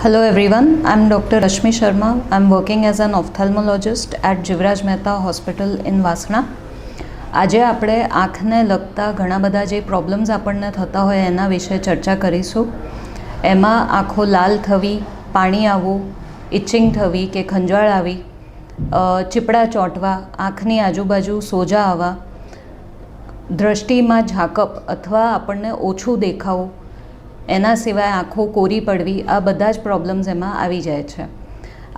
Hello everyone, I'm Dr. Rashmi Sharma. I'm working as an ophthalmologist at Jivraj Mehta Hospital in Vasna. આજે આપણે આંખને લગતા ઘણા બધા જે પ્રોબ્લેમ્સ આપણને થતા હોય એના વિશે ચર્ચા કરીશું. એમાં આંખો લાલ થવી, પાણી આવવું, ઇચિંગ થવી કે ખંજવાળ આવી, ચીપડા ચોંટવા, આંખની આજુબાજુ સોજા આવવા, દ્રષ્ટિમાં ઝાકપ અથવા આપણને ઓછું દેખાવું, એના સિવાય આંખો કોરી પડવી, આ બધા જ પ્રોબ્લેમ્સ એમાં આવી જાય છે.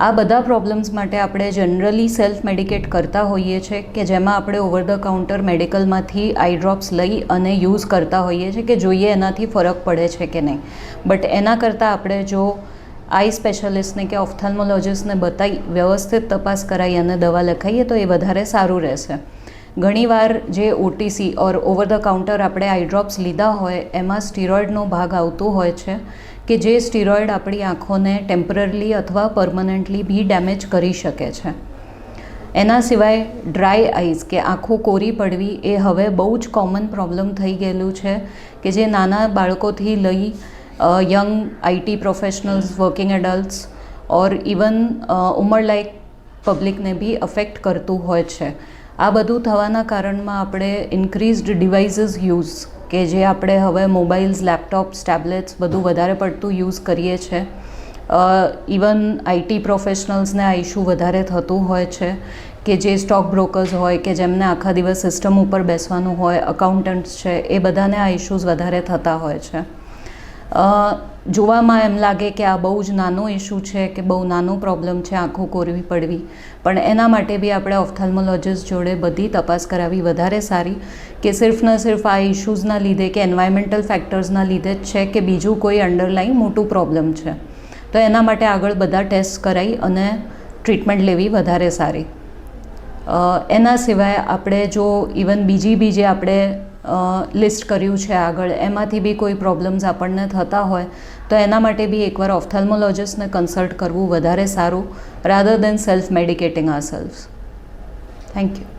આ બધા પ્રોબ્લેમ્સ માટે આપણે જનરલી સેલ્ફ મેડિકેટ કરતા હોઈએ છીએ કે જેમાં આપણે ઓવર ધ કાઉન્ટર મેડિકલમાંથી આઈ ડ્રોપ્સ લઈ અને યુઝ કરતા હોઈએ છીએ કે જોઈએ એનાથી ફરક પડે છે કે નહીં. બટ એના કરતાં આપણે જો આઈ સ્પેશિયાલિસ્ટને કે ઓફથાલ્મોલોજિસ્ટને બતાવી વ્યવસ્થિત તપાસ કરાવી અને દવા લખાઈએ તો એ વધારે સારું રહેશે. ઘણીવાર જે OTC or over the counter આપણે આઈ ડ્રોપ્સ લીધા હોય એમાં સ્ટીરોઇડનો ભાગ આવતો હોય છે કે જે સ્ટીરોઇડ આપણી આંખોને ટેમ્પરરી અથવા પરમનન્ટલી બી ડેમેજ કરી શકે છે. એના સિવાય ડ્રાય આઈઝ કે આંખો કોરી પડવી એ હવે બહુ જ કોમન પ્રોબ્લેમ થઈ ગયેલું છે કે જે નાના બાળકોથી લઈ young IT professionals, working adults or even ઉંમરલાયક પબ્લિકને બી અફેક્ટ કરતું હોય છે. આ બધું થવાના કારણમાં આપણે ઇન્ક્રીઝડ ડિવાઇસીસ યુઝ કે જે આપણે હવે મોબાઈલ્સ, લેપટોપ્સ, ટેબ્લેટ્સ બધું વધારે પડતું યુઝ કરીએ છીએ. ઇવન આઈટી પ્રોફેશનલ્સને આ ઇશ્યુ વધારે થતું હોય છે કે જે સ્ટોક બ્રોકર્સ હોય કે જેમને આખા દિવસ સિસ્ટમ ઉપર બેસવાનું હોય, અકાઉન્ટન્ટ્સ છે, એ બધાને આ ઇશ્યુઝ વધારે થતા હોય છે. જોવામાં એમ લાગે કે આ બહુ જ નાનો ઇશ્યુ છે કે બહુ નાનો પ્રોબ્લેમ છે આંખો કોરવી પડવી, પણ એના માટે બી આપણે ઓફથાલ્મોલોજિસ્ટ જોડે બધી તપાસ કરાવી વધારે સારી કે સિર્ફ ને સિર્ફ આ ઇશ્યુઝના લીધે કે એન્વાયરમેન્ટલ ફેક્ટર્સના લીધે જ છે કે બીજું કોઈ અંડરલાઈન મોટું પ્રોબ્લેમ છે. તો એના માટે આગળ બધા ટેસ્ટ કરાવી અને ટ્રીટમેન્ટ લેવી વધારે સારી. એના સિવાય આપણે જો ઇવન બીજી બી જે આપણે લિસ્ટ કર્યું છે આગળ એમાંથી બી કોઈ પ્રોબ્લેમ્સ આપણને થતા હોય તો એના માટે બી એકવાર ઓફથાલ્મોલોજિસ્ટને કન્સલ્ટ કરવું વધારે સારું rather than self medicating ourselves. Thank you.